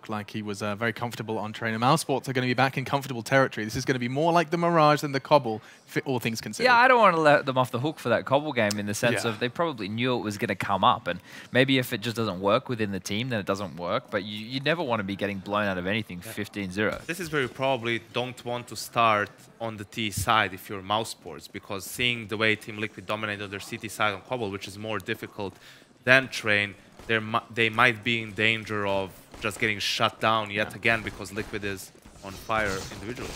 looked like he was very comfortable on train. And Mousesports are going to be back in comfortable territory. This is going to be more like the Mirage than the Cobble, all things considered. Yeah, I don't want to let them off the hook for that Cobble game in the sense of they probably knew it was going to come up. And maybe if it just doesn't work within the team, then it doesn't work. But you never want to be getting blown out of anything 15-0. This is where you probably don't want to start on the T side if you're Mousesports, because seeing the way Team Liquid dominated their CT side on Cobble, which is more difficult than Train, they might be in danger of just getting shut down yet again because Liquid is on fire individually.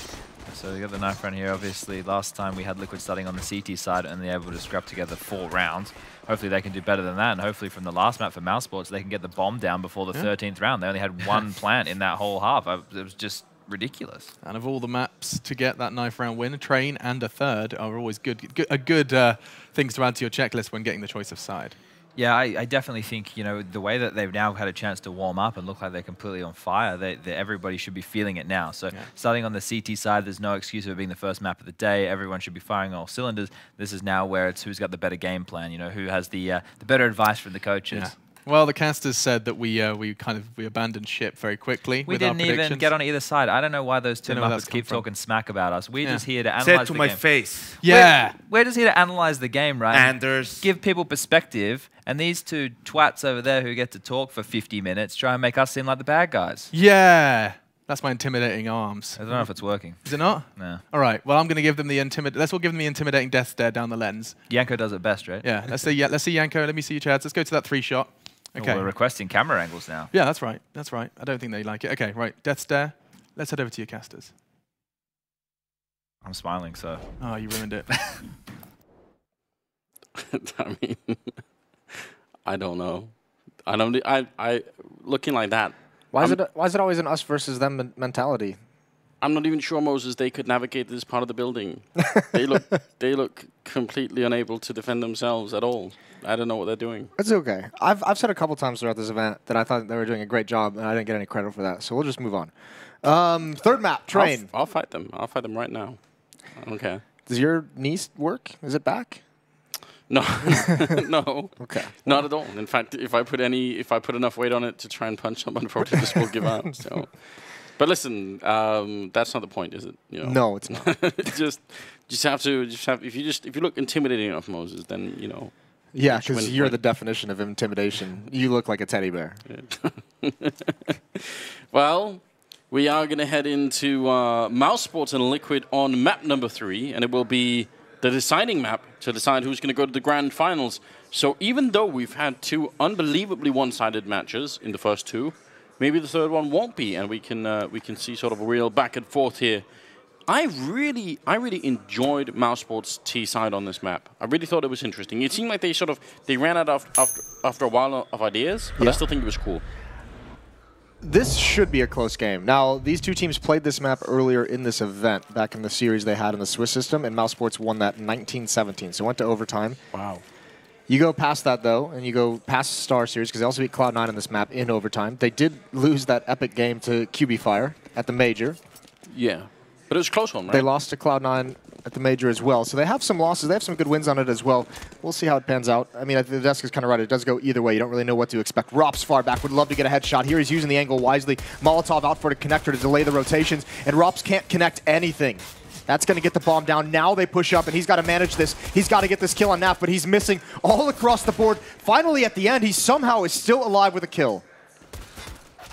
So you got the knife round here. Obviously, last time we had Liquid starting on the CT side and they're able to scrap together 4 rounds. Hopefully they can do better than that, and hopefully from the last map for Mousesports, they can get the bomb down before the 13th round. They only had 1 plant in that whole half. It was just ridiculous. And of all the maps to get that knife round win, a Train and a third are always good things to add to your checklist when getting the choice of side. Yeah, I definitely think, you know, the way that they've now had a chance to warm up and look like they're completely on fire, everybody should be feeling it now. So starting on the CT side, there's no excuse of it being the first map of the day. Everyone should be firing all cylinders. This is now where it's who's got the better game plan, you know, who has the better advice from the coaches. Yeah. Well, the casters said that we abandoned ship very quickly. We didn't even get on either side. I don't know why those two Muppets keep talking smack about us. We're just here to analyze the game. Said to my face. Yeah. We're just here to analyze the game, right? And there's... give people perspective. And these two twats over there who get to talk for 50 minutes try and make us seem like the bad guys. Yeah. That's my intimidating arms. I don't know if it's working. Is it not? No. All right. Well, I'm going to give them the let's all give them the intimidating death stare down the lens. Yanko does it best, right? Yeah. Let's see Yanko. Let me see your chads. Let's go to that 3-shot. Okay. Oh, we're requesting camera angles now. Yeah, that's right. That's right. I don't think they like it. Okay, right. Death stare. Let's head over to your casters. I'm smiling, so. Oh, you ruined it. I mean, I don't know. I looking like that. Why is it always an us versus them mentality? I'm not even sure, Moses, they could navigate this part of the building. they look completely unable to defend themselves at all. I don't know what they're doing. It's okay. I've said a couple times throughout this event that I thought they were doing a great job, and I didn't get any credit for that. So we'll just move on. Third map, Train. I'll fight them. I'll fight them right now. Okay. Does your knee work? Is it back? No, no. Okay. Not at all. In fact, if I put enough weight on it to try and punch someone, probably just will give out. So. But listen, that's not the point, is it? You know? No, it's not. just have to if you look intimidating enough, Moses, then you know. Yeah, because you're the definition of intimidation. You look like a teddy bear. Yeah. Well, we are going to head into Mousesports and Liquid on map number 3, and it will be the deciding map to decide who's going to go to the grand finals. So even though we've had 2 unbelievably one-sided matches in the first 2, maybe the third one won't be, and we can see sort of a real back and forth here. I really enjoyed Mousesports' T side on this map. I really thought it was interesting. It seemed like they ran out after a while of ideas, but I still think it was cool. This should be a close game. Now, these two teams played this map earlier in this event, back in the series they had in the Swiss system, and Mousesports won that 19-17, so it went to overtime. Wow. You go past that, though, and you go past StarSeries, because they also beat Cloud9 in this map in overtime. They did lose that epic game to QB Fire at the Major. Yeah. But it was a close one, right? They lost to Cloud9 at the Major as well. So they have some losses. They have some good wins on it as well. We'll see how it pans out. I mean, the desk is kind of right. It does go either way. You don't really know what to expect. Rop's far back. Would love to get a headshot here. He's using the angle wisely. Molotov out for the connector to delay the rotations. And Rop's can't connect anything. That's going to get the bomb down. Now they push up, and he's got to manage this. He's got to get this kill on NaV, but he's missing all across the board. Finally, at the end, he somehow is still alive with a kill.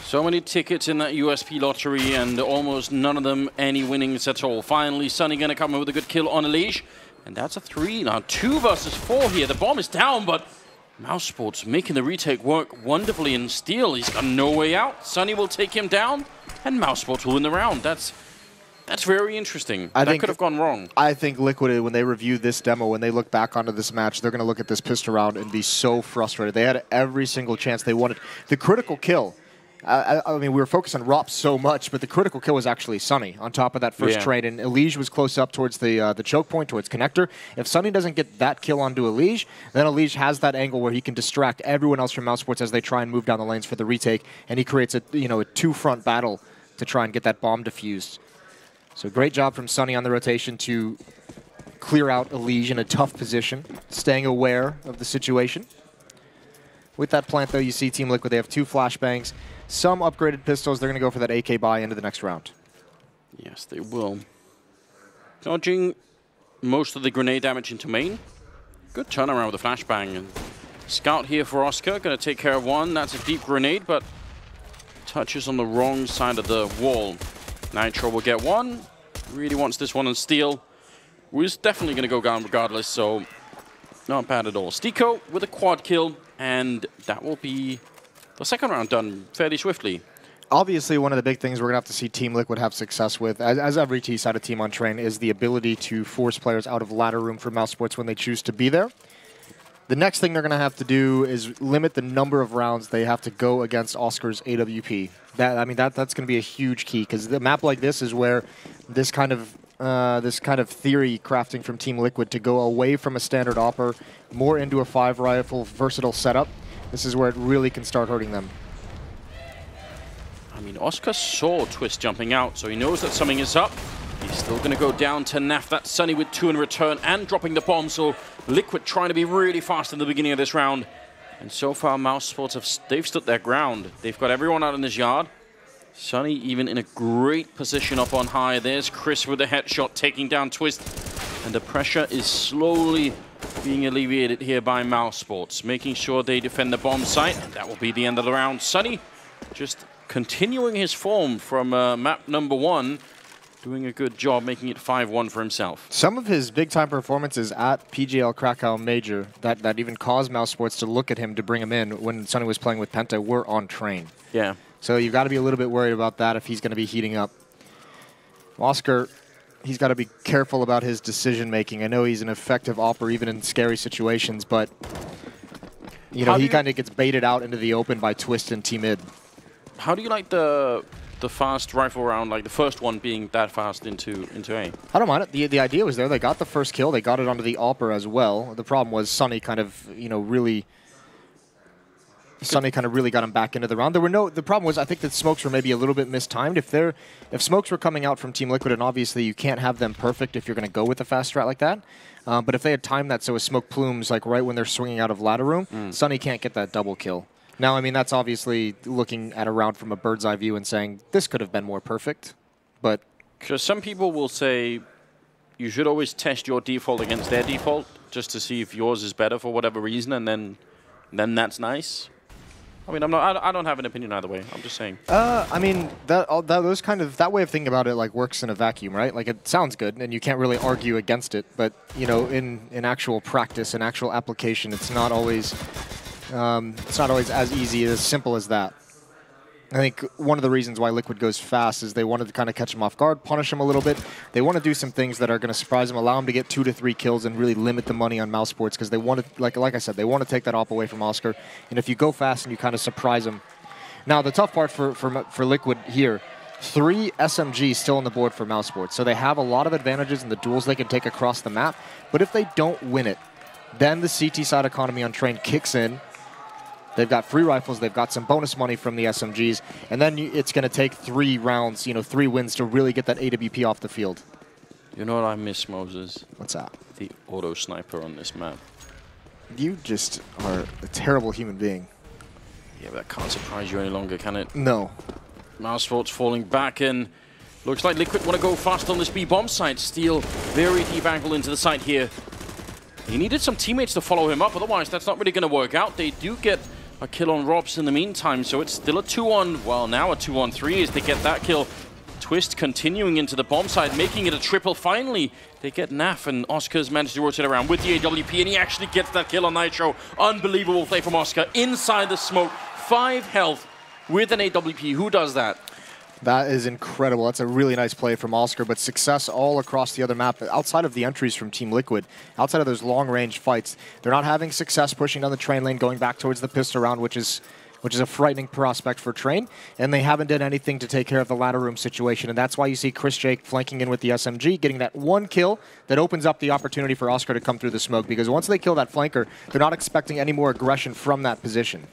So many tickets in that USP lottery, and almost none of them any winnings at all. Finally, Sunny going to come in with a good kill on Elige. And that's a 3 now. 2 versus 4 here. The bomb is down, but Mousesports making the retake work wonderfully in Steel. He's got no way out. Sunny will take him down, and Mousesports will win the round. That's very interesting. That could have gone wrong. I think Liquid, when they review this demo, when they look back onto this match, they're going to look at this pistol round and be so frustrated. They had every single chance they wanted. The critical kill. I mean, we were focused on Rop so much, but the critical kill was actually Sunny on top of that first trade, and Elige was close up towards the choke point, towards connector. If Sunny doesn't get that kill onto Elige, then Elige has that angle where he can distract everyone else from Mousesports as they try and move down the lanes for the retake, and he creates a 2-front battle to try and get that bomb defused. So great job from Sunny on the rotation to clear out Elige in a tough position, staying aware of the situation. With that plant, though, you see Team Liquid, they have 2 flashbangs. some upgraded pistols. They're going to go for that AK buy into the next round. Yes, they will. Dodging most of the grenade damage into main. Good turnaround with a flashbang. And Scout here for Oscar, going to take care of one. That's a deep grenade, but touches on the wrong side of the wall. Nitro will get one. Really wants this one on steal. Was definitely going to go down regardless, so not bad at all. Stiko with a quad kill, and that will be the second round done fairly swiftly. Obviously, one of the big things we're going to have to see Team Liquid have success with, as every T-sided team on Train, is the ability to force players out of ladder room for Mousesports when they choose to be there. The next thing they're going to have to do is limit the number of rounds they have to go against Oscar's AWP. That's going to be a huge key, because the map like this is where this kind of theory crafting from Team Liquid to go away from a standard opper, more into a 5-rifle versatile setup. This is where it really can start hurting them. I mean, Oscar saw Twist jumping out, so he knows that something is up. He's still going to go down to NaV. That's Sunny with 2 in return and dropping the bomb, so Liquid trying to be really fast in the beginning of this round. And so far, Mousesports, they've stood their ground. They've got everyone out in this yard. Sunny even in a great position up on high. There's Chris with the headshot taking down Twist. And the pressure is slowly being alleviated here by Mousesports, making sure they defend the bomb site. And that will be the end of the round. Sunny just continuing his form from map number 1, doing a good job making it 5-1 for himself. Some of his big-time performances at PGL Krakow Major that even caused Mousesports to look at him to bring him in when Sunny was playing with Penta were on Train. Yeah. So you've got to be a little bit worried about that if he's going to be heating up. Oscar, he's got to be careful about his decision-making. I know he's an effective opper even in scary situations, but you know, he kind of gets baited out into the open by Twist and T-Mid. How do you like the fast rifle round, like the first one being that fast into A? I don't mind it. The idea was there. They got the first kill. They got it onto the Alper as well. The problem was Sunny kind of, really got him back into the round. The problem was I think that smokes were maybe a little bit mistimed. If smokes were coming out from Team Liquid, and obviously you can't have them perfect if you're going to go with a fast strat like that. But if they had timed that so a smoke plumes like right when they're swinging out of ladder room, Sunny can't get that double kill. Now, I mean, that's obviously looking at a round from a bird's eye view and saying, this could have been more perfect, but... Because some people will say you should always test your default against their default just to see if yours is better for whatever reason, and then that's nice. I mean, I don't have an opinion either way. I'm just saying. I mean, that way of thinking about it like works in a vacuum, right? Like it sounds good, and you can't really argue against it. But in actual practice, in actual application, it's not always as easy, as simple as that. I think one of the reasons why Liquid goes fast is they wanted to kind of catch him off guard, punish him a little bit. They want to do some things that are going to surprise him, allow him to get 2 to 3 kills and really limit the money on Mousesports because they want to, like I said, they want to take that op away from Oscar. And if you go fast and you kind of surprise him. Now, the tough part for Liquid here, 3 SMGs still on the board for Mousesports. So they have a lot of advantages in the duels they can take across the map. But if they don't win it, then the CT side economy on Train kicks in. They've got free rifles, they've got some bonus money from the SMGs, and then it's going to take 3 rounds, 3 wins to really get that AWP off the field. You know what I miss, Moses? What's that? The auto sniper on this map. You just are a terrible human being. Yeah, but that can't surprise you any longer, can it? No. Mousesports falling back, and looks like Liquid want to go fast on this B bomb site. Steal very deep angle into the site here. He needed some teammates to follow him up, otherwise that's not really going to work out. They do get a kill on Robs in the meantime, so it's still a 2-on, well, now a 2-on-3 as they get that kill. Twist continuing into the bomb side, making it a triple. Finally, they get NaV, and Oscar's managed to rotate around with the AWP, and he actually gets that kill on Nitro. Unbelievable play from Oscar inside the smoke. 5 health with an AWP. Who does that? That is incredible. That's a really nice play from Oscar, but success all across the other map. Outside of the entries from Team Liquid, outside of those long-range fights, they're not having success pushing down the Train lane, going back towards the pistol round, which is a frightening prospect for Train, and they haven't done anything to take care of the ladder room situation, and that's why you see Chris Jake flanking in with the SMG, getting that 1 kill that opens up the opportunity for Oscar to come through the smoke, because once they kill that flanker, they're not expecting any more aggression from that position.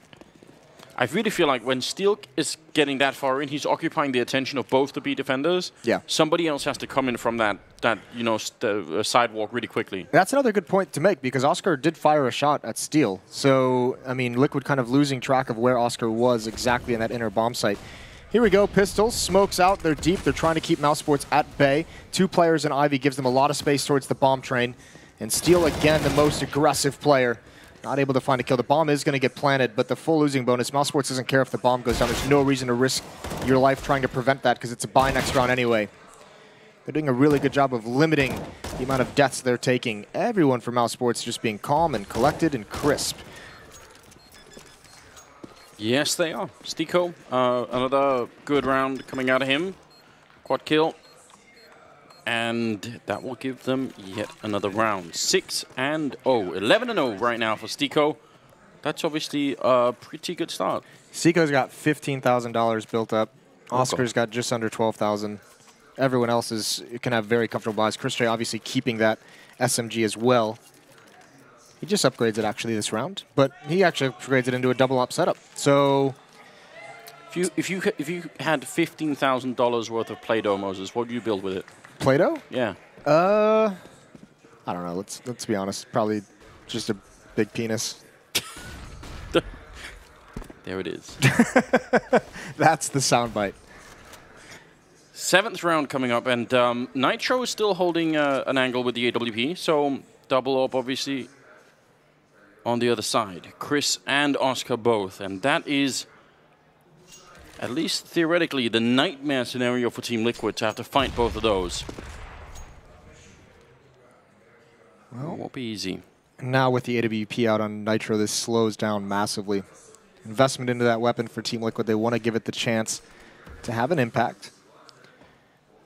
I really feel like when Steel is getting that far in, he's occupying the attention of both the B defenders. Yeah. Somebody else has to come in from that sidewalk really quickly. That's another good point to make, because Oscar did fire a shot at Steel. So, I mean, Liquid kind of losing track of where Oscar was exactly in that inner bomb site. Here we go, Pistols, smokes out, they're deep, they're trying to keep Mousesports at bay. 2 players in Ivy gives them a lot of space towards the bomb train. And Steel, again, the most aggressive player. Not able to find a kill. The bomb is going to get planted, but the full losing bonus, Mousesports doesn't care if the bomb goes down. There's no reason to risk your life trying to prevent that, because it's a buy next round anyway. They're doing a really good job of limiting the amount of deaths they're taking. Everyone from Mousesports just being calm and collected and crisp. Yes, they are. Stiko, another good round coming out of him. Quad kill. And that will give them yet another round. 6-0. 11-0 right now for Stiko. That's obviously a pretty good start. Stiko's got $15,000 built up. Oscar's got just under 12,000. Everyone else can have very comfortable buys. Chris J obviously keeping that SMG as well. He just upgrades it actually this round, but he actually upgrades it into a double up setup. So if you had $15,000 worth of Play-Doh, Moses, what would you build with it? Play-Doh? Yeah. I don't know. Let's be honest. Probably just a big penis. There it is. That's the soundbite. 7th round coming up, and Nitro is still holding an angle with the AWP, so double up obviously on the other side. Chris and Oscar both, and that is, at least theoretically, the nightmare scenario for Team Liquid to have to fight both of those. Well, won't be easy. Now with the AWP out on Nitro, this slows down massively. Investment into that weapon for Team Liquid, they want to give it the chance to have an impact.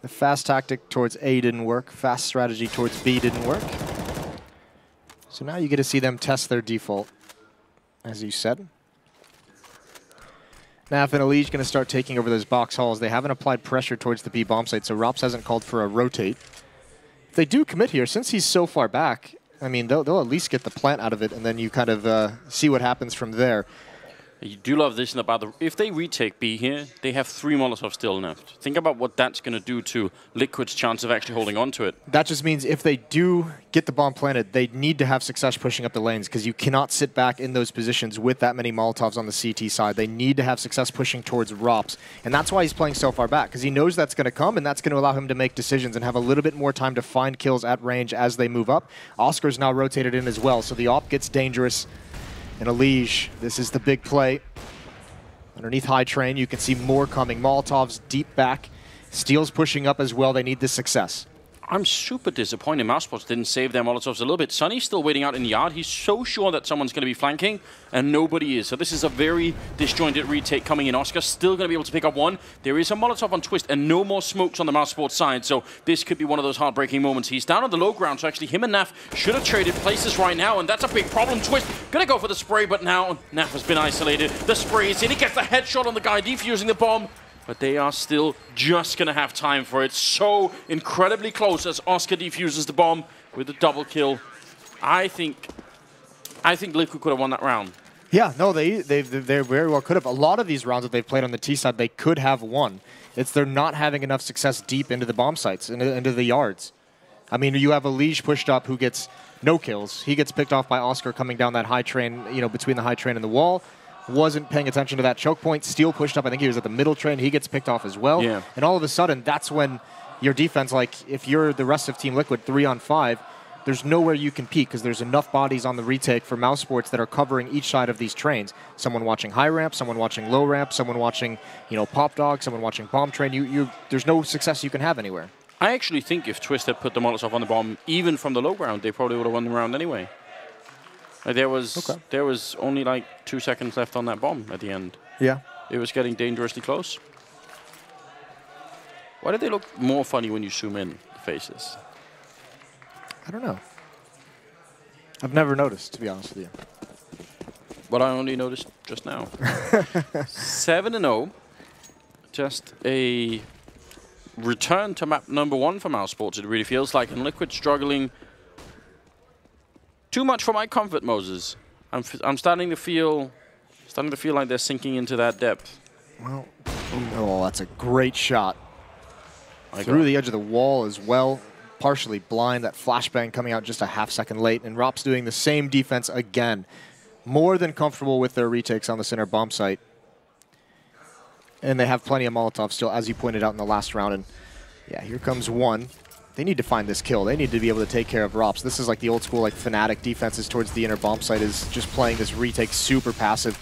The fast tactic towards A didn't work. Fast strategy towards B didn't work. So now you get to see them test their default, as you said. NaVi and Elige going to start taking over those box halls. They haven't applied pressure towards the B bomb site, so Rops hasn't called for a rotate. If they do commit here, since he's so far back, I mean, they'll at least get the plant out of it, and then you kind of see what happens from there. You do love this about if they retake B here, they have 3 Molotovs still left. Think about what that's going to do to Liquid's chance of actually holding on to it. That just means if they do get the bomb planted, they need to have success pushing up the lanes, because you cannot sit back in those positions with that many Molotovs on the CT side. They need to have success pushing towards Rops, and that's why he's playing so far back, because he knows that's going to come, and that's going to allow him to make decisions and have a little bit more time to find kills at range as they move up. Oscar's now rotated in as well, so the op gets dangerous. And Elige, this is the big play. Underneath high train, you can see more coming. Molotovs deep back. Steel's pushing up as well. They need this success. I'm super disappointed Mousesports didn't save their Molotovs a little bit. Sunny's still waiting out in the yard. He's so sure that someone's going to be flanking, and nobody is. So this is a very disjointed retake coming in. Oscar still going to be able to pick up one. There is a Molotov on Twist, and no more smokes on the Mousesports side. So this could be one of those heartbreaking moments. He's down on the low ground, so actually him and NaV should have traded places right now, and that's a big problem. Twist going to go for the spray, but now NaV has been isolated. The spray is in. He gets the headshot on the guy defusing the bomb. But they are still just going to have time for it. So incredibly close as Oscar defuses the bomb with a double kill. I think Liquid could have won that round. Yeah, no, they very well could have. A lot of these rounds that they've played on the T side, they could have won. It's they're not having enough success deep into the bomb sites, into the yards. I mean, you have Elige pushed up who gets no kills. He gets picked off by Oscar coming down that high train, between the high train and the wall. Wasn't paying attention to that choke point. Steel pushed up. I think he was at the middle train. He gets picked off as well. Yeah. And all of a sudden, that's when your defense, like if you're the rest of Team Liquid 3-on-5, there's nowhere you can peek because there's enough bodies on the retake for Mousesports that are covering each side of these trains. Someone watching high ramp, someone watching low ramp, someone watching, pop dog, someone watching bomb train. There's no success you can have anywhere. I actually think if Twist had put the Molotov on the bomb, even from the low ground, they probably would have won the round anyway. There was only like 2 seconds left on that bomb at the end. Yeah. It was getting dangerously close. Why do they look more funny when you zoom in, the faces? I don't know. I've never noticed, to be honest with you. But I only noticed just now. 7-0. Just a return to map number 1 for Mousesports, it really feels like. And Liquid struggling too much for my comfort, Moses. I'm starting to feel Starting to feel like they're sinking into that depth. Well, oh, that's a great shot. Through the edge of the wall as well. Partially blind. That flashbang coming out just a half-second late. And Rop's doing the same defense again. More than comfortable with their retakes on the center bomb site. And they have plenty of Molotov still, as you pointed out in the last round. And yeah, here comes one. They need to find this kill. They need to be able to take care of Rops. This is like the old school like Fnatic defenses towards the inner bomb site, is just playing this retake super passive.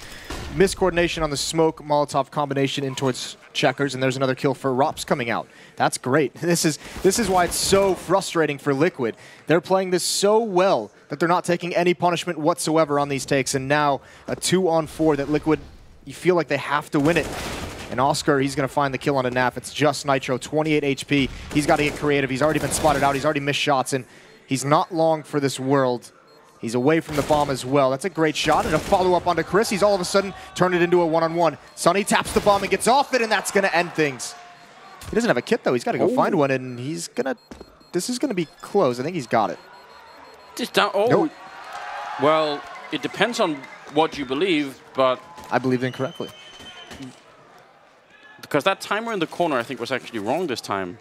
Miscoordination on the smoke Molotov combination in towards Checkers, and there's another kill for Rops coming out. That's great. This is why it's so frustrating for Liquid. They're playing this so well that they're not taking any punishment whatsoever on these takes, and now a 2-on-4 that Liquid, you feel like they have to win it. And Oscar, he's going to find the kill on a NaV. It's just Nitro, 28 HP. He's got to get creative. He's already been spotted out. He's already missed shots, and he's not long for this world. He's away from the bomb as well. That's a great shot, and a follow-up onto Chris. He's all of a sudden turned it into a one-on-one. Sonny taps the bomb and gets off it, and that's going to end things. He doesn't have a kit, though. He's got to go find one, and he's going to... This is going to be close. I think he's got it. Just down. Oh. Nope. Well, it depends on what you believe, but... I believed incorrectly. Because that timer in the corner, I think, was actually wrong this time.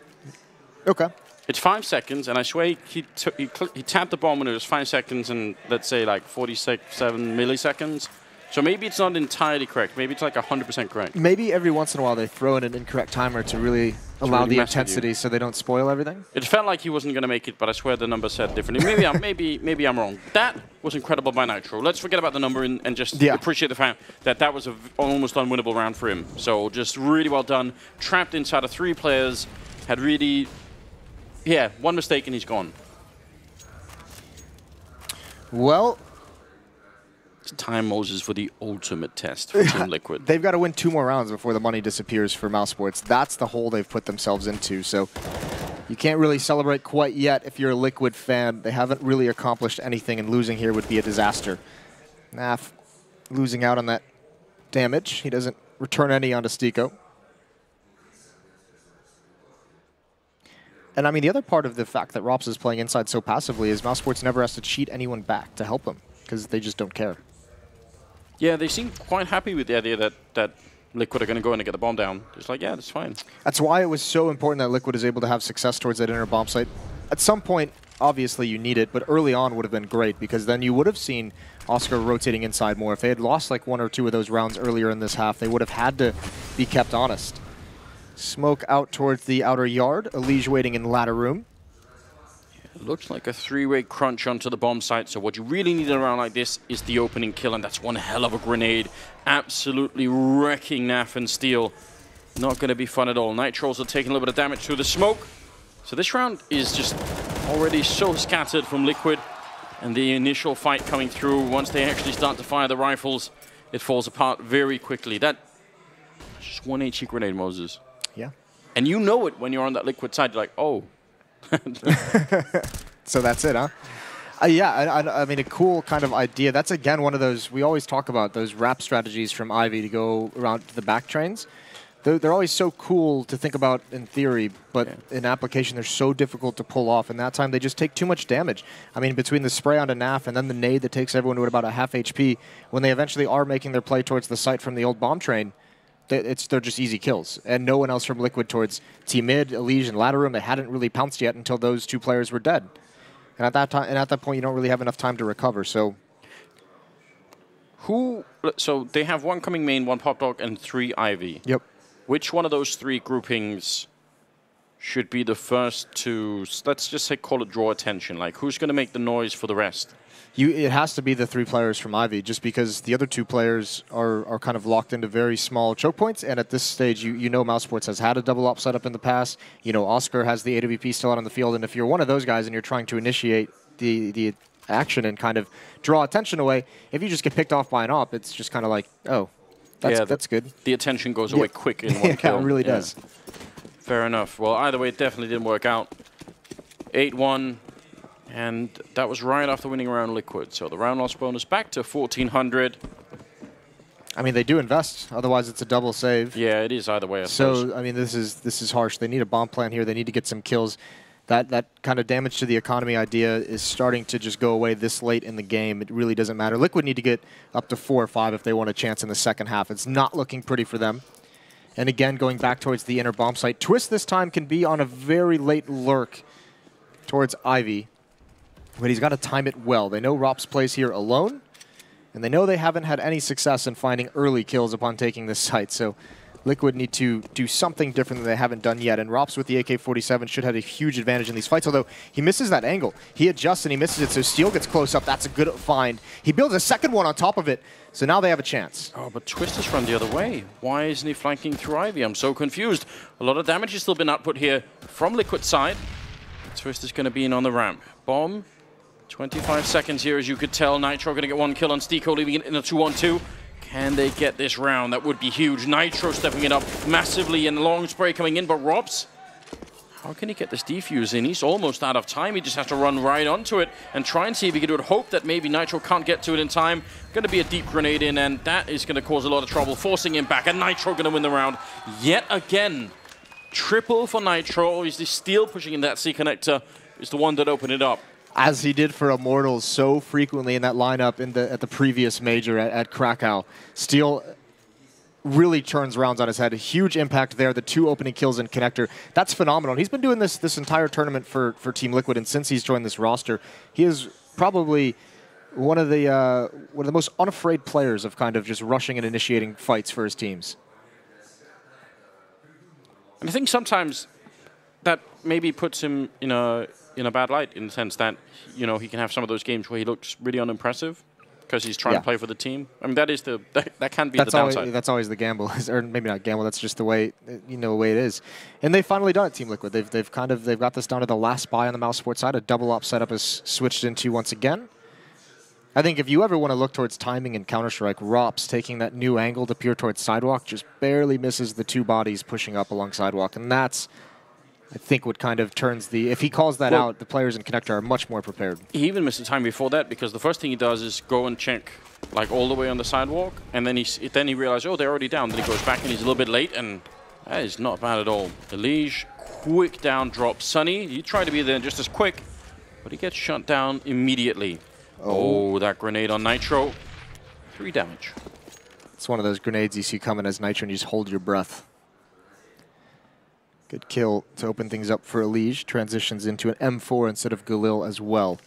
Okay. It's 5 seconds, and I swear he tapped the bomb when it was 5 seconds and, let's say, like 47 milliseconds. So maybe it's not entirely correct. Maybe it's like 100% correct. Maybe every once in a while they throw in an incorrect timer to really allow the intensity so they don't spoil everything. It felt like he wasn't going to make it, but I swear the number said differently. Maybe I'm wrong. That was incredible by Nitro. Let's forget about the number and just appreciate the fact that that was an almost unwinnable round for him. So just really well done. Trapped inside of 3 players. Had really... Yeah, one mistake and he's gone. Well... It's time, Moses, for the ultimate test for Team Liquid. They've got to win 2 more rounds before the money disappears for Mousesports. That's the hole they've put themselves into. So you can't really celebrate quite yet if you're a Liquid fan. They haven't really accomplished anything, and losing here would be a disaster. NaV losing out on that damage. He doesn't return any onto Stico. And I mean, the other part of the fact that Rops is playing inside so passively is Mousesports never has to cheat anyone back to help him, because they just don't care. Yeah, they seem quite happy with the idea that Liquid are going to go in and get the bomb down. It's like, yeah, that's fine. That's why it was so important that Liquid is able to have success towards that inner bomb site. At some point, obviously you need it, but early on would have been great, because then you would have seen Oscar rotating inside more. If they had lost like 1 or 2 of those rounds earlier in this half, they would have had to be kept honest. Smoke out towards the outer yard. Elige waiting in ladder room. It looks like a 3-way crunch onto the bomb site, so what you really need in a round like this is the opening kill, and that's one hell of a grenade. Absolutely wrecking NaV and Steel. Not going to be fun at all. Nitro's are taking a little bit of damage through the smoke. So this round is just already so scattered from Liquid, and the initial fight coming through, once they actually start to fire the rifles, it falls apart very quickly. That's just 1 HE grenade, Moses. Yeah. And you know it when you're on that Liquid side. You're like, oh. So that's it, huh? Yeah, I mean, a cool kind of idea. That's, again, one of those, we always talk about those wrap strategies from Ivy to go around to the back trains. They're always so cool to think about in theory, but in application, they're so difficult to pull off. And that time, they just take too much damage. I mean, between the spray onto NaV and then the nade that takes everyone to about a half HP, when they eventually are making their play towards the site from the old bomb train, they're just easy kills. And no one else from Liquid towards T-Mid, Elige, and Ladder Room, they hadn't really pounced yet until those 2 players were dead. And at that time, and at that point, you don't really have enough time to recover. So, so they have 1 coming main, 1 pop dog, and 3 Ivy. Yep. Which one of those 3 groupings should be the first to, let's just say, call it draw attention? Like, who's going to make the noise for the rest? It has to be the 3 players from Ivy, just because the other 2 players are kind of locked into very small choke points. And at this stage, you know Mousesports has had a double op setup in the past. You know Oscar has the AWP still out on the field. And if you're one of those guys and you're trying to initiate the action and kind of draw attention away, if you just get picked off by an op, it's just kind of like, oh, that's good. The attention goes away quick in 1 kill. Yeah, it really does. Fair enough. Well, either way, it definitely didn't work out. 8-1. And that was right after winning around Liquid. So the round loss bonus back to 1,400. I mean, they do invest. Otherwise, it's a double save. Yeah, it is either way, I suppose. So, I mean, this is harsh. They need a bomb plan here. They need to get some kills. that kind of damage to the economy idea is starting to just go away this late in the game. It really doesn't matter. Liquid need to get up to 4 or 5 if they want a chance in the second half. It's not looking pretty for them. And again, going back towards the inner bomb site. Twist this time can be on a very late lurk towards Ivy, but he's got to time it well. They know Rops plays here alone, and they know they haven't had any success in finding early kills upon taking this site. So Liquid need to do something different than they haven't done yet. And Rops with the AK-47 should have a huge advantage in these fights, although he misses that angle. He adjusts and he misses it, so Steel gets close up. That's a good find. He builds a second one on top of it, so now they have a chance. Oh, but Twist has run the other way. Why isn't he flanking through Ivy? I'm so confused. A lot of damage has still been output here from Liquid's side. Twist is going to be in on the ramp. Bomb. 25 seconds here, as you could tell. Nitro going to get 1 kill on Stiko, leaving it in a 2-on-2. Can they get this round? That would be huge. Nitro stepping it up massively and long spray coming in, but Robs, how can he get this defuse in? He's almost out of time. He just has to run right onto it and try and see if he can do it. Hope that maybe Nitro can't get to it in time. Going to be a deep grenade in, and that is going to cause a lot of trouble, forcing him back, and Nitro going to win the round yet again. Triple for Nitro. Is the Steel pushing in that C connector is the one that opened it up. As he did for Immortals so frequently in that lineup at the previous major at Krakow. Steel really turns rounds on his head. A huge impact there. The 2 opening kills in connector. That's phenomenal. And he's been doing this entire tournament for Team Liquid, and since he's joined this roster, he is probably one of the most unafraid players of kind of just rushing and initiating fights for his teams. And I think sometimes that maybe puts him in a bad light, in the sense that, you know, he can have some of those games where he looks really unimpressive because he's trying to play for the team. I mean, that is that can be the downside. That's always the gamble, or maybe not gamble. That's just the way the way it is. And they've finally done it, Team Liquid. They've got this down to the last buy on the Mousesports side. A double up setup is switched into once again. I think if you ever want to look towards timing and Counter-Strike, Rops taking that new angle to peer towards Sidewalk just barely misses the 2 bodies pushing up along Sidewalk, and that's, I think, what kind of turns the... If he calls that out, the players in Connector are much more prepared. He even missed the time before that, because the first thing he does is go and check, like, all the way on the sidewalk, and then he realizes, oh, they're already down. Then he goes back and he's a little bit late, and that is not bad at all. Elige, quick down drop. Sunny, he tried to be there just as quick, but he gets shut down immediately. Oh, that grenade on Nitro. 3 damage. It's one of those grenades you see coming as Nitro and you just hold your breath. Good kill to open things up for Elige. Transitions into an M4 instead of Galil as well.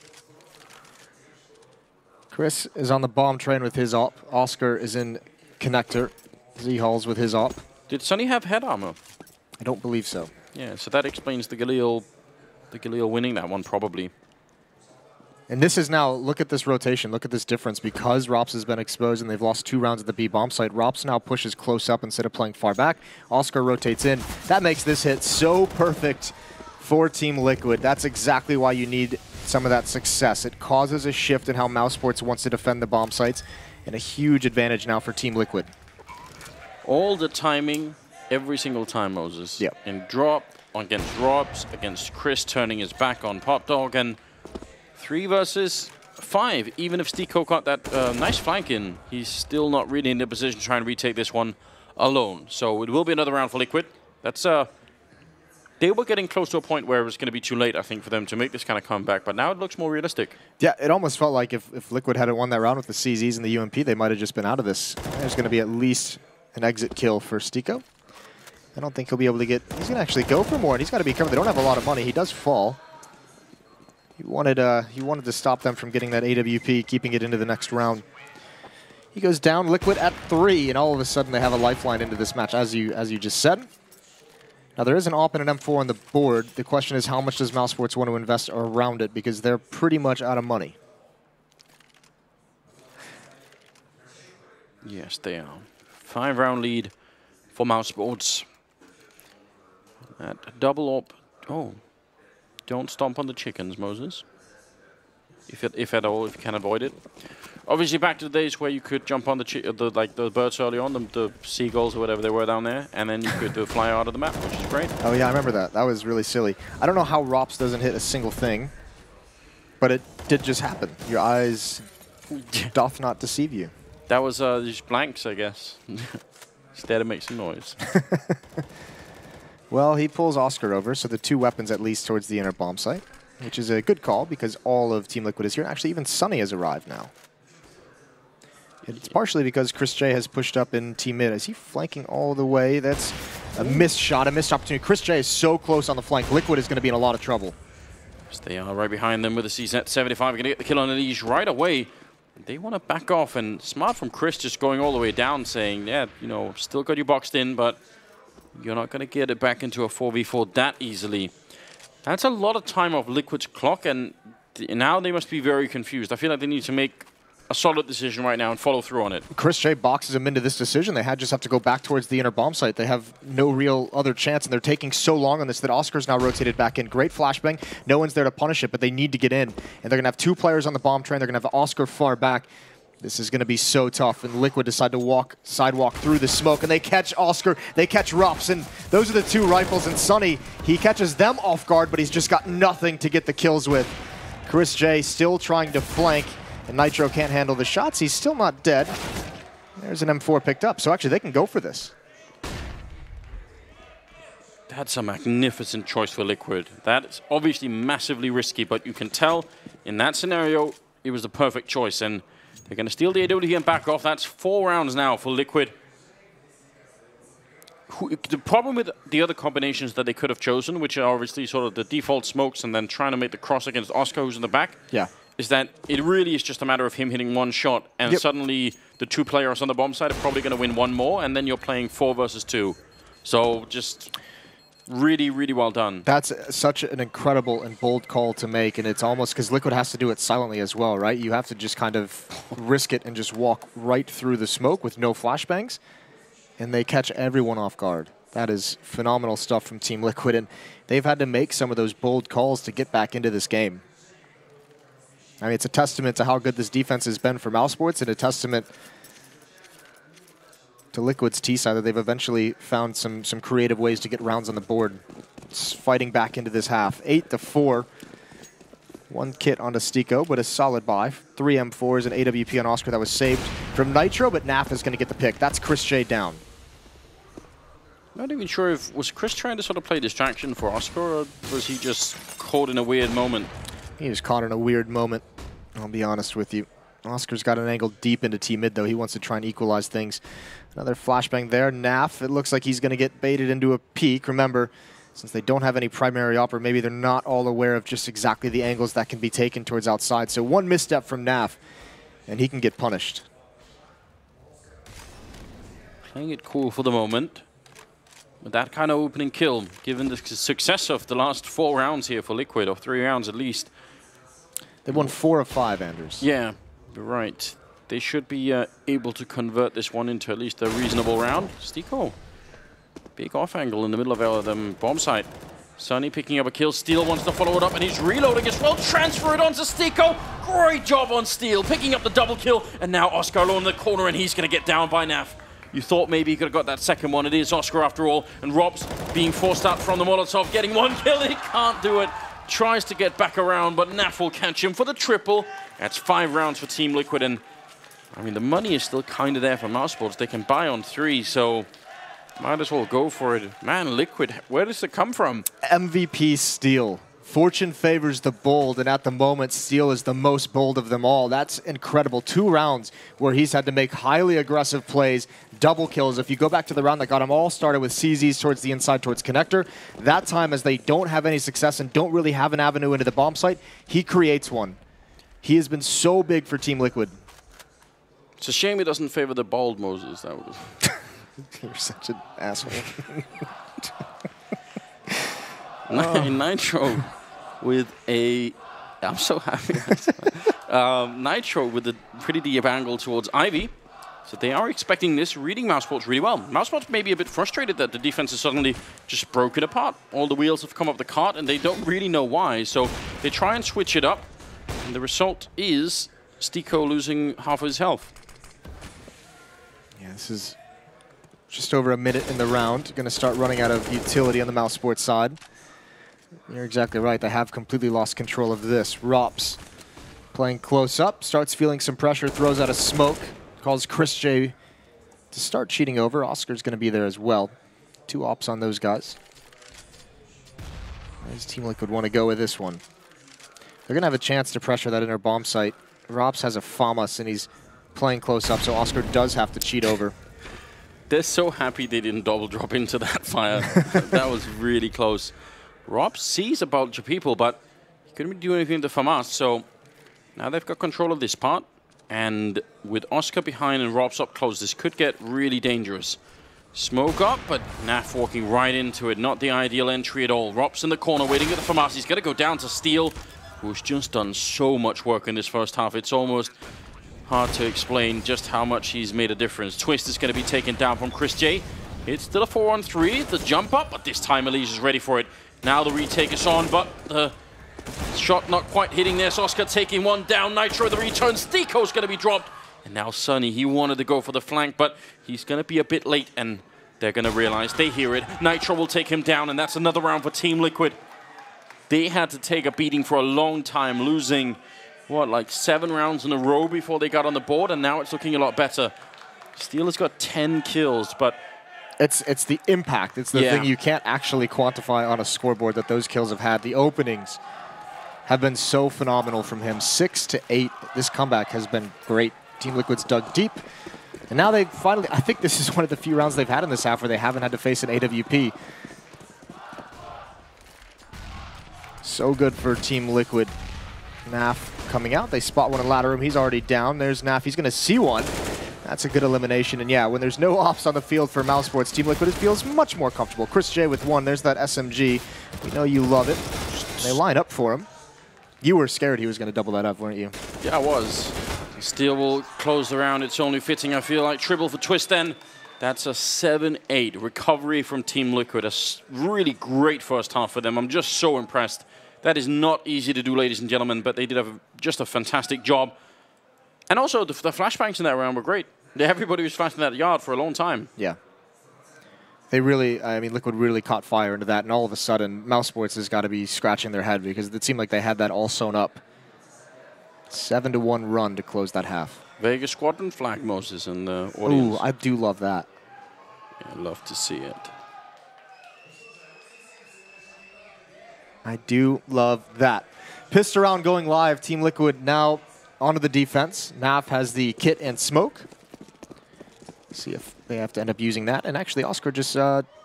Chris is on the bomb train with his op. Oscar is in Connector. Z-Halls with his op. Did Sunny have head armor? I don't believe so. Yeah, so that explains the Galil winning that one, probably. And this is now, look at this rotation, look at this difference. Because Rops has been exposed and they've lost 2 rounds at the B bomb site, Rops now pushes close up instead of playing far back. Oscar rotates in. That makes this hit so perfect for Team Liquid. That's exactly why you need some of that success. It causes a shift in how Mousesports wants to defend the bomb sites, and a huge advantage now for Team Liquid. All the timing, every single time, Moses. Yep. In drop, against Robs, against Chris turning his back on Pop Dog, and 3 versus 5. Even if Stiko got that nice flank in, he's still not really in the position to try and retake this one alone. So it will be another round for Liquid. That's they were getting close to a point where it was going to be too late, I think, for them to make this kind of comeback. But now it looks more realistic. Yeah, it almost felt like if Liquid hadn't won that round with the CZs and the UMP, they might have just been out of this. There's going to be at least an exit kill for Stiko. I don't think he'll be able to get... He's going to actually go for more, and he's got to be careful. They don't have a lot of money. He does fall. He wanted to stop them from getting that AWP, keeping it into the next round. He goes down, Liquid at 3, and all of a sudden they have a lifeline into this match, as you just said. Now there is an AWP and an M4 on the board. The question is, how much does Mousesports want to invest around it, because they're pretty much out of money. Yes, they are. 5-round lead for Mousesports. That double AWP. Oh. Don't stomp on the chickens, Moses. If at all, if you can avoid it. Obviously, back to the days where you could jump on the birds early on, the seagulls or whatever they were down there, and then you could fly out of the map, which is great. Oh yeah, I remember that. That was really silly. I don't know how Rops doesn't hit a single thing, but it did just happen. Your eyes doth not deceive you. That was just blanks, I guess. Instead, it makes some noise. Well, he pulls Oscar over, so the 2 weapons at least towards the inner bomb site, which is a good call because all of Team Liquid is here. Actually, even Sunny has arrived now. It's partially because Chris J has pushed up in Team Mid. Is he flanking all the way? That's a missed shot, a missed opportunity. Chris J is so close on the flank. Liquid is going to be in a lot of trouble. They are right behind them with the CZ75. Going to get the kill on Elise right away. They want to back off, and smart from Chris just going all the way down, saying, yeah, you know, still got you boxed in, but you're not going to get it back into a 4v4 that easily. That's a lot of time off Liquid's clock, and now they must be very confused. I feel like they need to make a solid decision right now and follow through on it. Chris J boxes him into this decision. They just have to go back towards the inner bomb site. They have no real other chance, and they're taking so long on this that Oscar's now rotated back in. Great flashbang. No one's there to punish it, but they need to get in. And they're going to have 2 players on the bomb train. They're going to have Oscar far back. This is going to be so tough, and Liquid decide to sidewalk through the smoke, and they catch Oscar, they catch Rups, and those are the 2 rifles, and Sunny, he catches them off guard, but he's just got nothing to get the kills with. Chris J still trying to flank, and Nitro can't handle the shots. He's still not dead. There's an M4 picked up, so actually they can go for this. That's a magnificent choice for Liquid. That is obviously massively risky, but you can tell in that scenario, it was the perfect choice, and they're going to steal the AW and back off. That's 4 rounds now for Liquid. The problem with the other combinations that they could have chosen, which are obviously sort of the default smokes and then trying to make the cross against Oscar, who's in the back, is that it really is just a matter of him hitting 1 shot, and suddenly the 2 players on the bomb side are probably going to win 1 more, and then you're playing 4 versus 2. So just really, really well done. That's such an incredible and bold call to make, and it's almost because Liquid has to do it silently as well, right? You have to just kind of risk it and just walk right through the smoke with no flashbangs, and they catch everyone off guard. That is phenomenal stuff from Team Liquid, and they've had to make some of those bold calls to get back into this game. I mean, it's a testament to how good this defense has been for Mousesports, and a testament to Liquid's T side that they've eventually found some creative ways to get rounds on the board. It's fighting back into this half. 8-4. 1 kit onto Stico, but a solid buy. 3 M4s and AWP on Oscar that was saved from Nitro, but NaVi is going to get the pick. That's Chris J down. Not even sure if was Chris trying to sort of play distraction for Oscar, or was he just caught in a weird moment? He was caught in a weird moment, I'll be honest with you. Oscar's got an angle deep into T-mid, though. He wants to try and equalize things. Another flashbang there. NaVi, it looks like he's going to get baited into a peek. Remember, since they don't have any primary op, or maybe they're not all aware of just exactly the angles that can be taken towards outside. So 1 misstep from NaVi, and he can get punished. Playing it cool for the moment. With that kind of opening kill, given the success of the last 4 rounds here for Liquid, or 3 rounds at least. They won 4 of 5, Anders. Yeah, you're right. They should be able to convert this one into at least a reasonable round. Stico, big off angle in the middle of them bomb site. Sunny picking up a kill. Steel wants to follow it up, and he's reloading as well. Transfer it onto Stico. Great job on Steel, picking up the double kill. And now Oscar alone in the corner, and he's going to get down by NaVi. You thought maybe he could have got that second one. It is Oscar after all. And Rob's being forced out from the Molotov, getting 1 kill. He can't do it. Tries to get back around, but NaVi will catch him for the triple. That's 5 rounds for Team Liquid, and I mean, the money is still kind of there for Mousesports. They can buy on 3, so might as well go for it. Man, Liquid, where does it come from? MVP Steel. Fortune favors the bold, and at the moment, Steel is the most bold of them all. That's incredible. 2 rounds where he's had to make highly aggressive plays, double kills. If you go back to the round that got him all started with CZs towards the inside, towards Connector, that time as they don't have any success and don't really have an avenue into the bomb site, he creates one. He has been so big for Team Liquid. It's a shame it doesn't favor the bald Moses. That would. You're such an asshole. Nitro with a... I'm so happy. Nitro with a pretty deep angle towards Ivy. So they are expecting this, reading Mousesports really well. Mousesports may be a bit frustrated that the defense is suddenly just broken apart. All the wheels have come off the cart, and they don't really know why. So they try and switch it up. And the result is Stico losing half of his health. Yeah, this is just over a minute in the round. Going to start running out of utility on the Mousesports side. You're exactly right. They have completely lost control of this. Rops playing close up, starts feeling some pressure, throws out a smoke, calls Chris J to start cheating over. Oscar's going to be there as well. 2 ops on those guys. His Team Liquid want to go with this one. They're going to have a chance to pressure that inner bomb site. Rops has a FAMAS, and he's playing close up, so Oscar does have to cheat over. They're so happy they didn't double drop into that fire. That was really close. Rob sees a bunch of people, but he couldn't do anything to FAMAS, so now they've got control of this part. And with Oscar behind and Rob's up close, this could get really dangerous. Smoke up, but NaV walking right into it. Not the ideal entry at all. Rob's in the corner waiting at the FAMAS. He's going to go down to Steel, who's just done so much work in this first half. It's almost hard to explain just how much he's made a difference. Twist is going to be taken down from Chris J. It's still a 4-on-3. The jump up, but this time Elise is ready for it. Now the retake is on, but the shot not quite hitting there. So Oscar taking one down. Nitro, the return. Stiko's going to be dropped. And now Sunny, he wanted to go for the flank, but he's going to be a bit late, and they're going to realize, they hear it. Nitro will take him down, and that's another round for Team Liquid. They had to take a beating for a long time, losing, what, like 7 rounds in a row before they got on the board, and now it's looking a lot better. Steel has got 10 kills, but It's the impact. It's the thing you can't actually quantify on a scoreboard that those kills have had. The openings have been so phenomenal from him. 6 to 8. This comeback has been great. Team Liquid's dug deep. And now they finally, I think this is one of the few rounds they've had in this half where they haven't had to face an AWP. So good for Team Liquid. NaV coming out. They spot one in ladder room. He's already down. There's NaV. He's going to see one. That's a good elimination. And yeah, when there's no ops on the field for Mousesports, Team Liquid feels much more comfortable. Chris J with one. There's that SMG. We know you love it. They line up for him. You were scared he was going to double that up, weren't you? yeah, I was. Steel will close the round. It's only fitting, I feel like. Triple for Twist then. That's a 7-8 recovery from Team Liquid. A really great first half for them. I'm just so impressed. That is not easy to do, ladies and gentlemen, but they did have just a fantastic job. And also, the flashbangs in that round were great. Everybody was flashing that yard for a long time. Yeah. They really, I mean, Liquid really caught fire into that, and all of a sudden, Mousesports has got to be scratching their head because it seemed like they had that all sewn up. 7-1 run to close that half. Vegas Squadron flag Moses in the audience. Ooh, I do love that. Yeah, I love to see it. I do love that. Pissed around going live. Team Liquid now onto the defense. NaV has the kit and smoke. See if they have to end up using that. And actually, Oscar just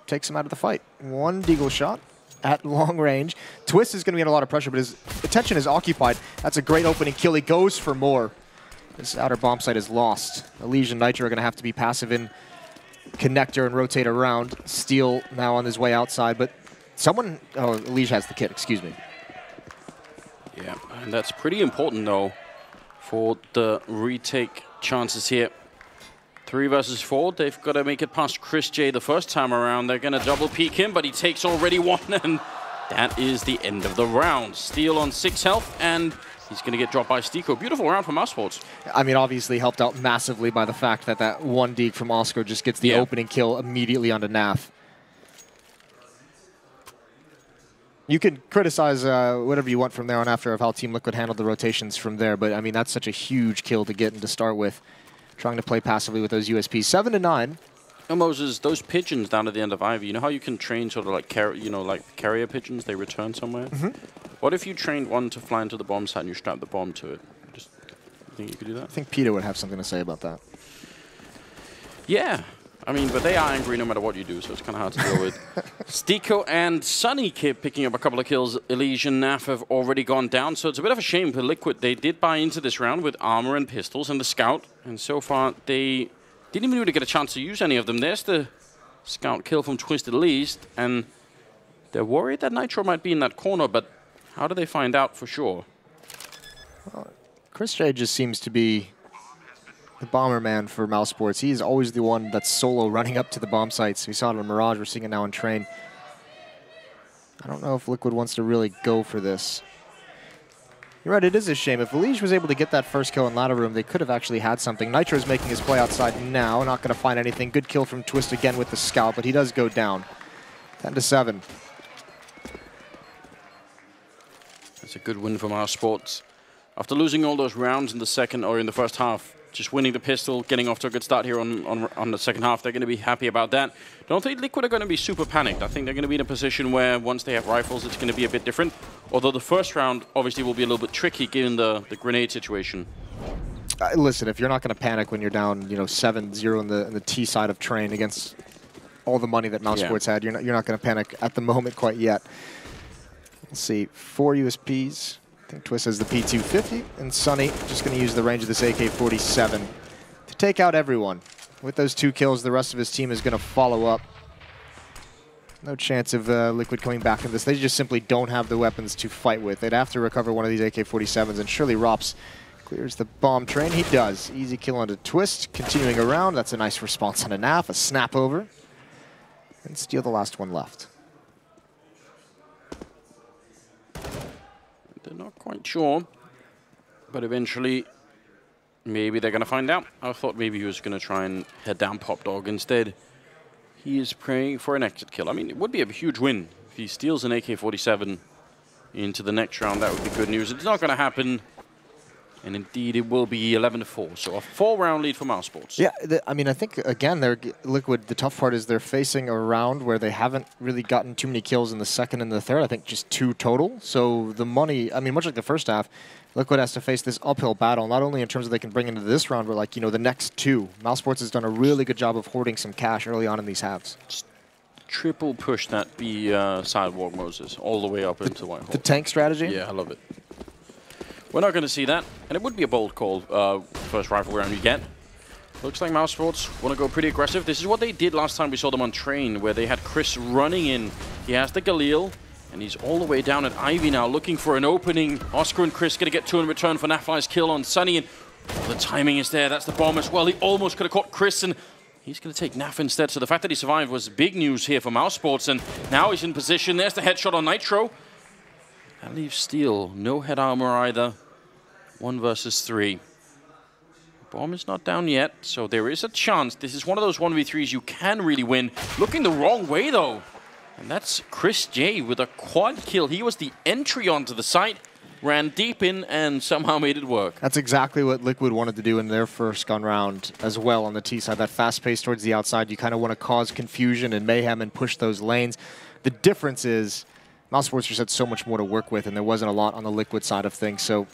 takes him out of the fight. One deagle shot at long range. Twist is going to be in a lot of pressure, but his attention is occupied. That's a great opening kill. He goes for more. This outer bomb site is lost. Elysian and Nitro are going to have to be passive in connector and rotate around. Steel now on his way outside, but someone... Oh, Elysian has the kit, excuse me. Yeah, and that's pretty important, though, for the retake chances here. 3 versus 4. They've got to make it past Chris J the first time around. They're going to double peek him, but he takes already one, and that is the end of the round. Steel on 6 health, and he's going to get dropped by Stiko. Beautiful round for Mousesports. I mean, obviously helped out massively by the fact that that one deke from Oscar just gets the opening kill immediately onto NaV. You can criticize whatever you want from there on after of how Team Liquid handled the rotations from there, but I mean, that's such a huge kill to get and to start with. Trying to play passively with those USPs. 7-9. And Moses, those pigeons down at the end of Ivy, you know how you can train sort of like, carrier pigeons, they return somewhere? Mm-hmm. What if you trained one to fly into the bomb site and you strap the bomb to it? Just, you think you could do that? I think Peter would have something to say about that. Yeah. I mean, but they are angry no matter what you do, so it's kind of hard to deal with. Stiko and Sunny keep picking up a couple of kills. Elysian and NaV have already gone down, so it's a bit of a shame for Liquid. They did buy into this round with armor and pistols and the scout, and so far they didn't even really get a chance to use any of them. There's the scout kill from Twist at least, and they're worried that Nitro might be in that corner, but how do they find out for sure? Well, Chris J just seems to be the bomber man for Mousesports. He's always the one that's solo running up to the bomb sites. We saw it in Mirage. We're seeing it now in Train. I don't know if Liquid wants to really go for this. You're right, it is a shame. If Elige was able to get that first kill in ladder room, they could have actually had something. Nitro's making his play outside now. Not going to find anything. Good kill from Twist again with the scout, but he does go down. 10-7. That's a good win for Mousesports. After losing all those rounds in the second or in the first half, just winning the pistol, getting off to a good start here on the second half. They're going to be happy about that. Don't think Liquid are going to be super panicked. I think they're going to be in a position where once they have rifles, it's going to be a bit different. Although the first round obviously will be a little bit tricky given the grenade situation. Listen, if you're not going to panic when you're down, 7-0 in the T side of Train against all the money that Mousesports had, you're not going to panic at the moment quite yet. Let's see, 4 USPs. I think Twist has the P250, and Sunny just going to use the range of this AK-47 to take out everyone. With those 2 kills, the rest of his team is going to follow up. No chance of Liquid coming back in this. They just simply don't have the weapons to fight with. They'd have to recover one of these AK-47s, and surely Rops clears the bomb train. He does. Easy kill onto Twist. Continuing around, that's a nice response on a NaV, a snap over, and steal the last one left. They're not quite sure, but eventually maybe they're going to find out. I thought maybe he was going to try and head down Pop Dog. Instead, he is praying for an exit kill. I mean, it would be a huge win if he steals an AK-47 into the next round. That would be good news. It's not going to happen. And indeed, it will be 11-4. So a 4-round lead for Mousesports. Yeah, I mean, I think, again, they're Liquid, the tough part is they're facing a round where they haven't really gotten too many kills in the second and the third. I think just 2 total. So the money, I mean, much like the first half, Liquid has to face this uphill battle, not only in terms of they can bring into this round, but like, the next 2. Mousesports has done a really good job of hoarding some cash early on in these halves. Just triple push that B sidewalk Moses all the way up into Whitehall. The tank strategy? Yeah, I love it. We're not going to see that, and it would be a bold call, first rifle round you get. Looks like Mousesports want to go pretty aggressive. This is what they did last time we saw them on Train, where they had Chris running in. He has the Galil, and he's all the way down at Ivy now, looking for an opening. Oscar and Chris going to get 2 in return for NaVi's kill on Sunny, and the timing is there. That's the bomb as well. He almost could have caught Chris, and he's going to take NaV instead. So the fact that he survived was big news here for Mousesports, and now he's in position. There's the headshot on Nitro. That leaves Steel. No head armor either. 1 versus 3. Bomb is not down yet, so there is a chance. This is one of those 1v3s you can really win. Looking the wrong way, though. And that's Chris J with a quad kill. He was the entry onto the site, ran deep in, and somehow made it work. That's exactly what Liquid wanted to do in their first gun round as well on the T side. That fast pace towards the outside. You kind of want to cause confusion and mayhem and push those lanes. The difference is Mousesports just had so much more to work with, and there wasn't a lot on the Liquid side of things. So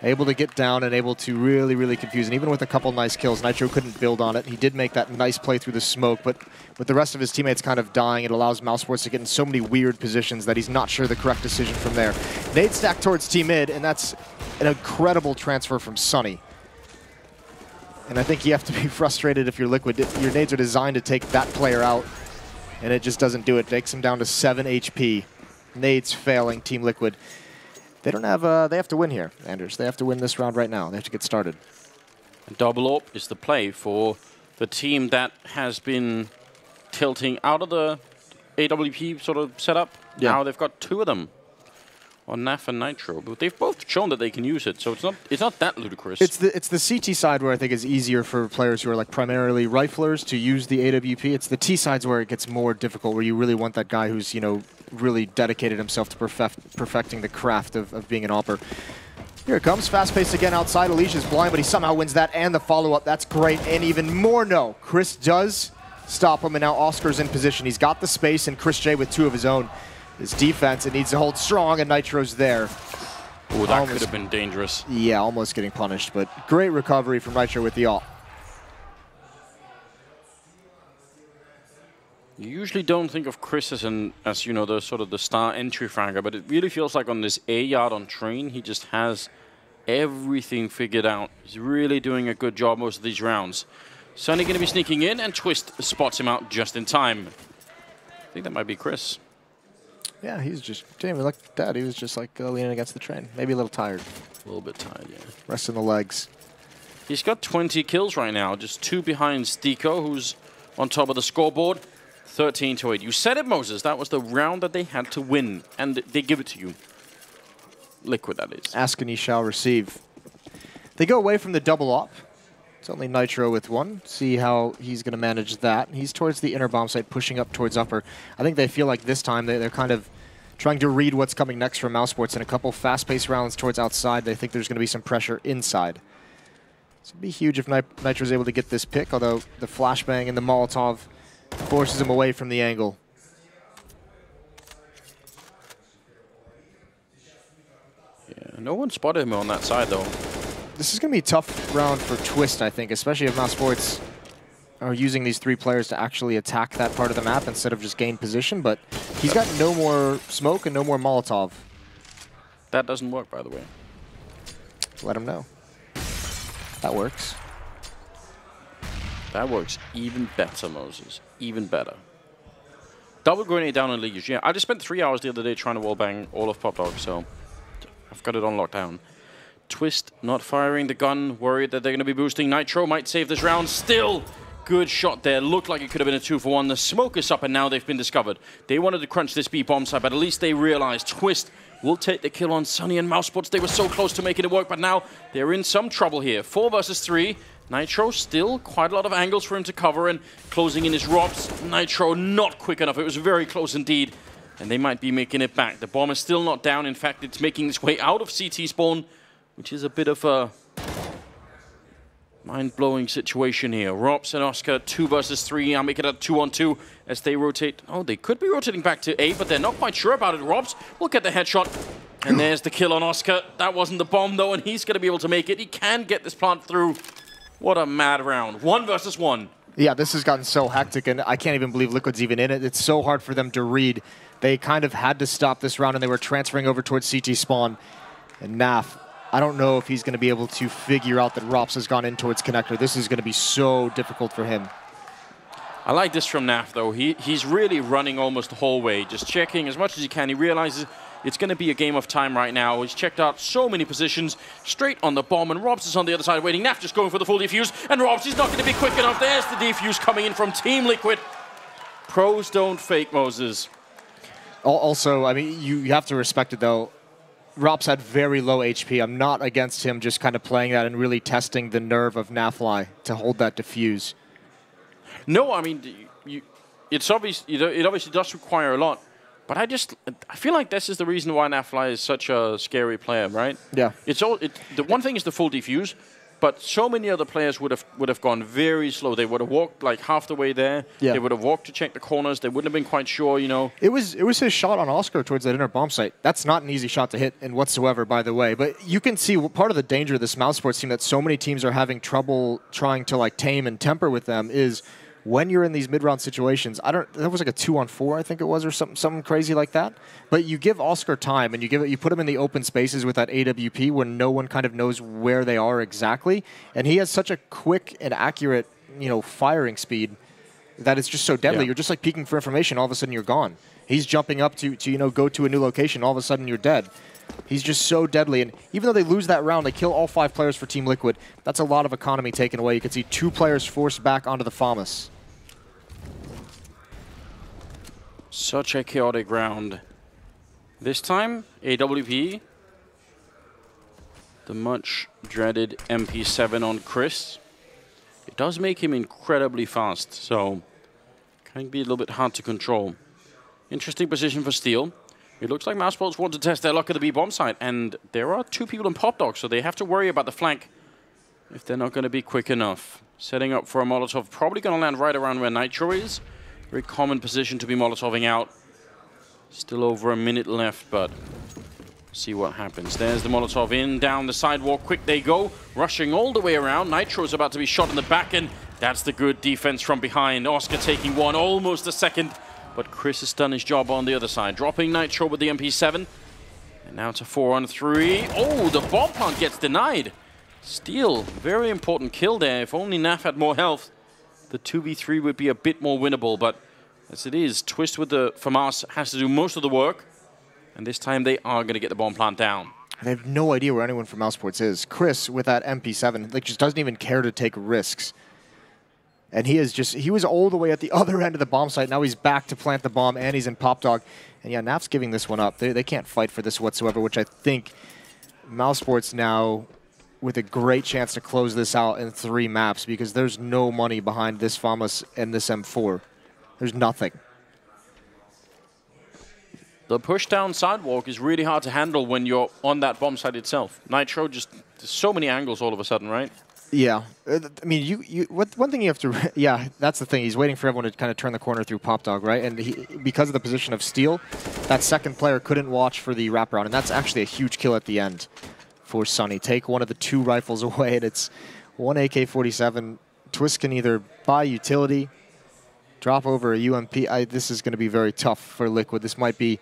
able to get down and able to really, really confuse. And even with a couple nice kills, Nitro couldn't build on it. He did make that nice play through the smoke, but with the rest of his teammates kind of dying, it allows Mousesports to get in so many weird positions that he's not sure the correct decision from there. Nade stack towards T mid, and that's an incredible transfer from Sunny. And I think you have to be frustrated if you're Liquid. Your nades are designed to take that player out, and it just doesn't do it. Takes him down to 7 HP. Nades failing, Team Liquid. They don't have. They have to win here, Anders. They have to win this round right now. They have to get started. Double AWP is the play for the team that has been tilting out of the AWP sort of setup. Yeah. Now they've got 2 of them on NaV and Nitro, but they've both shown that they can use it, so it's not that ludicrous. It's the CT side where I think it's easier for players who are like primarily riflers to use the AWP. It's the T sides where it gets more difficult, where you really want that guy who's really dedicated himself to perfecting the craft of being an AWPer. Here it comes, fast pace again outside. Alicia's blind, but he somehow wins that and the follow-up. That's great, and even more no. Chris does stop him, and now Oscar's in position. He's got the space, and Chris J with 2 of his own. His defense, it needs to hold strong, and Nitro's there. Oh, that could have been dangerous. Yeah, almost getting punished, but great recovery from Nitro with the ult. You usually don't think of Chris as the sort of the star entry fragger, but it really feels like on this A yard on Train, he just has everything figured out. He's really doing a good job most of these rounds. Sunny going to be sneaking in, and Twist spots him out just in time. I think that might be Chris. Yeah, he's just, damn, look at that. He was just like leaning against the train. Maybe a little tired. A little bit tired, yeah. Resting the legs. He's got 20 kills right now, just 2 behind Stiko, who's on top of the scoreboard. 13-8. You said it, Moses. That was the round that they had to win, and they give it to you. Liquid, that is. Ask and he shall receive. They go away from the double op. It's only Nitro with 1. See how he's going to manage that. He's towards the inner bomb site, pushing up towards upper. I think they feel like this time they're kind of trying to read what's coming next from Mousesports. In a couple fast-paced rounds towards outside, they think there's going to be some pressure inside. This would be huge if Nitro's able to get this pick, although the flashbang and the Molotov forces him away from the angle. Yeah, no one spotted him on that side, though. This is going to be a tough round for Twist, I think, especially if Mousesports are using these 3 players to actually attack that part of the map instead of just gain position, but he's got no more smoke and no more Molotov. That doesn't work, by the way. Let him know. That works. That works even better, Moses. Even better. Double grenade down on League. Yeah, I just spent 3 hours the other day trying to wallbang all of Pop Dog, so I've got it on lockdown. Twist not firing the gun, worried that they're going to be boosting. Nitro might save this round. Still, good shot there. Looked like it could have been a 2-for-1. The smoke is up, and now they've been discovered. They wanted to crunch this B bomb side, but at least they realized Twist will take the kill on Sunny and Mousesports. They were so close to making it work, but now they're in some trouble here. 4 versus 3. Nitro still quite a lot of angles for him to cover, and closing in his robs. Nitro not quick enough. It was very close indeed, and they might be making it back. The bomb is still not down. In fact, it's making its way out of CT spawn, which is a bit of a mind-blowing situation here. Robs and Oscar, 2 versus 3. I'll make it a 2-on-2 as they rotate. Oh, they could be rotating back to A, but they're not quite sure about it. Robs will get the headshot. And there's the kill on Oscar. That wasn't the bomb, though, and he's going to be able to make it. He can get this plant through. What a mad round. 1 versus 1. Yeah, this has gotten so hectic, and I can't even believe Liquid's even in it. It's so hard for them to read. They kind of had to stop this round, and they were transferring over towards CT spawn. And NaV, I don't know if he's going to be able to figure out that Rops has gone in towards connector. This is going to be so difficult for him. I like this from NaV, though. He's really running almost the whole way, just checking as much as he can. He realizes it's going to be a game of time right now. He's checked out so many positions, straight on the bomb, and Robs is on the other side waiting. NaV just going for the full defuse, and Robs is not going to be quick enough. There's the defuse coming in from Team Liquid. Pros don't fake, Moses. Also, I mean, you have to respect it, though. Rops had very low HP. I'm not against him just kind of playing that and really testing the nerve of NaFly to hold that defuse. No, I mean, it's obvious. It obviously does require a lot. But I feel like this is the reason why NaFly is such a scary player, right? Yeah. The one thing is the full defuse, but so many other players would have gone very slow. They would have walked like half the way there. Yeah. They would have walked to check the corners. They wouldn't have been quite sure, you know. It was his shot on Oscar towards that inner bomb site. That's not an easy shot to hit in whatsoever, by the way. But you can see part of the danger of this Mousesports team that so many teams are having trouble trying to like tame and temper with them is when you're in these mid-round situations. That was like a 2-on-4, I think it was, or something crazy like that. But you give Oscar time, and you put him in the open spaces with that AWP when no one kind of knows where they are exactly. And he has such a quick and accurate, firing speed that it's just so deadly. Yeah. You're just like peeking for information. All of a sudden, you're gone. He's jumping up to go to a new location. All of a sudden, you're dead. He's just so deadly. And even though they lose that round, they kill all 5 players for Team Liquid. That's a lot of economy taken away. You can see 2 players forced back onto the FAMAS. Such a chaotic round. This time, AWP. The much dreaded MP7 on Chris. It does make him incredibly fast, so can be a little bit hard to control. Interesting position for Steel. It looks like Mousesports want to test their luck at the B-bomb site, and there are 2 people in Pop Dog, so they have to worry about the flank if they're not going to be quick enough. Setting up for a Molotov, probably going to land right around where Nitro is. Very common position to be Molotoving out. Still over a minute left, but see what happens. There's the Molotov in, down the sidewalk. Quick they go, rushing all the way around. Nitro's about to be shot in the back, and that's the good defense from behind. Oscar taking one, almost a second, but Chris has done his job on the other side. Dropping Nitro with the MP7. And now to 4-on-3. Oh, the bomb plant gets denied. Steel, very important kill there. If only NaV had more health, the 2v3 would be a bit more winnable, but as it is, Twist with the FAMAS has to do most of the work, and this time they are going to get the bomb plant down. I have no idea where anyone from Mousesports is. Chris, with that MP7, just doesn't even care to take risks. And he was all the way at the other end of the bomb site. Now he's back to plant the bomb, and he's in Pop Dog. And yeah, NaV's giving this one up. They can't fight for this whatsoever, which I think Mousesports now with a great chance to close this out in 3 maps, because there's no money behind this FAMAS and this M4. There's nothing. The push down sidewalk is really hard to handle when you're on that bomb site itself. Nitro there's so many angles all of a sudden, right? Yeah. I mean, one thing you have to, yeah, that's the thing. He's waiting for everyone to kind of turn the corner through Pop Dog, right? And because of the position of Steel, that second player couldn't watch for the wraparound, and that's actually a huge kill at the end for Sunny. Take one of the 2 rifles away, and it's 1 AK-47. Twist can either buy utility, drop over a UMP. This is going to be very tough for Liquid. This might be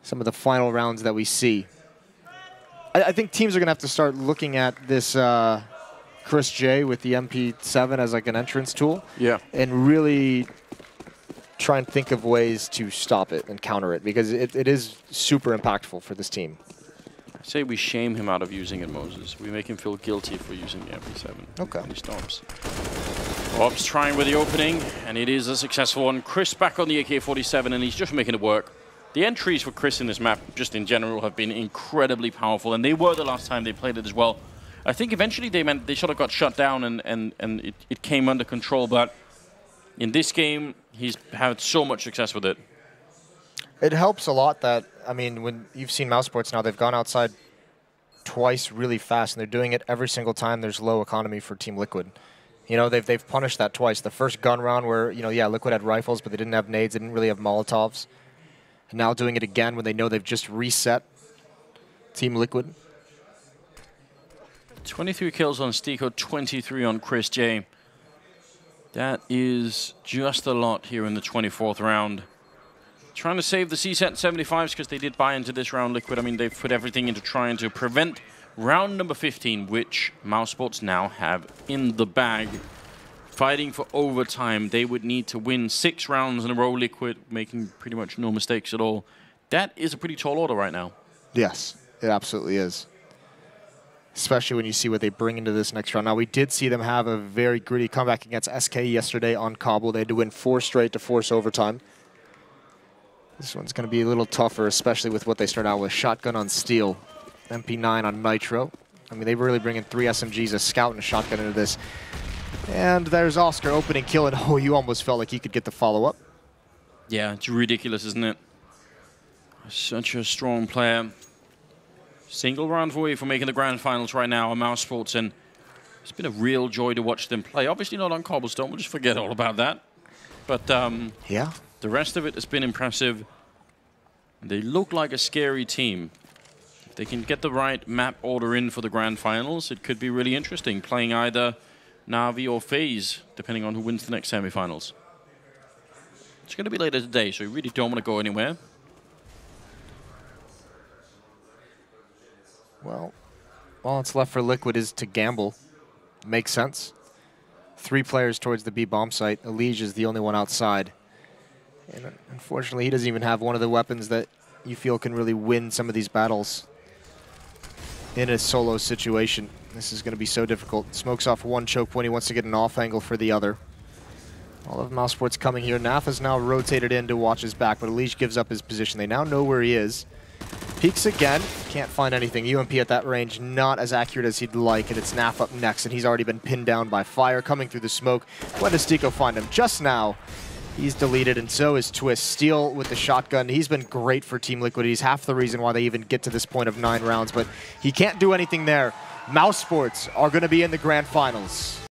some of the final rounds that we see. I think teams are going to have to start looking at this Chris J with the MP7 as like an entrance tool. Yeah. And really try and think of ways to stop it and counter it, because it is super impactful for this team. I say we shame him out of using it, Moses. We make him feel guilty for using the MP7. Okay. And he stops. Bob's trying with the opening, and it is a successful one. Chris back on the AK-47, and he's just making it work. The entries for Chris in this map, just in general, have been incredibly powerful, and they were the last time they played it as well. I think eventually they sort of got shut down, and it came under control, but in this game, he's had so much success with it. It helps a lot that, I mean, when you've seen Mousesports now, they've gone outside twice really fast, and they're doing it every single time there's low economy for Team Liquid. You know, they've punished that twice. The first gun round where, you know, yeah, Liquid had rifles, but they didn't have nades, they didn't really have Molotovs. And now doing it again when they know they've just reset Team Liquid. 23 kills on Stiko, 23 on Chris J. That is just a lot here in the 24th round. Trying to save the C-set 75s because they did buy into this round, Liquid. I mean, they've put everything into trying to prevent round number 15, which Mousesports now have in the bag. Fighting for overtime, they would need to win 6 rounds in a row, Liquid, making pretty much no mistakes at all. That is a pretty tall order right now. Yes, it absolutely is. Especially when you see what they bring into this next round. Now, we did see them have a very gritty comeback against SK yesterday on Cobble. They had to win 4 straight to force overtime. This one's going to be a little tougher, especially with what they start out with. Shotgun on Steel, MP9 on Nitro. I mean, they really bring in 3 SMGs, a Scout, and a Shotgun into this. And there's Oscar opening kill, and oh, you almost felt like he could get the follow-up. Yeah, it's ridiculous, isn't it? Such a strong player. Single round away from making the grand finals right now on Mousesports, and it's been a real joy to watch them play. Obviously not on Cobblestone, we'll just forget all about that. But yeah, the rest of it has been impressive. They look like a scary team. If they can get the right map order in for the grand finals, it could be really interesting, playing either NaVi or FaZe, depending on who wins the next semifinals. It's going to be later today, so we really don't want to go anywhere. Well, all that's left for Liquid is to gamble. Makes sense. 3 players towards the B bomb site. Elige is the only one outside. And unfortunately, he doesn't even have one of the weapons that you feel can really win some of these battles in a solo situation. This is going to be so difficult. Smokes off 1 choke point. He wants to get an off angle for the other. All of Mousesports coming here. Naf has now rotated in to watch his back, but Elige gives up his position. They now know where he is. Peeks again. Can't find anything. UMP at that range, not as accurate as he'd like, and it's Naf up next, and he's already been pinned down by fire. Coming through the smoke. When does Stiko find him? Just now. He's deleted, and so is Twist. Steel with the shotgun. He's been great for Team Liquid. He's half the reason why they even get to this point of 9 rounds, but he can't do anything there. Mousesports are going to be in the grand finals.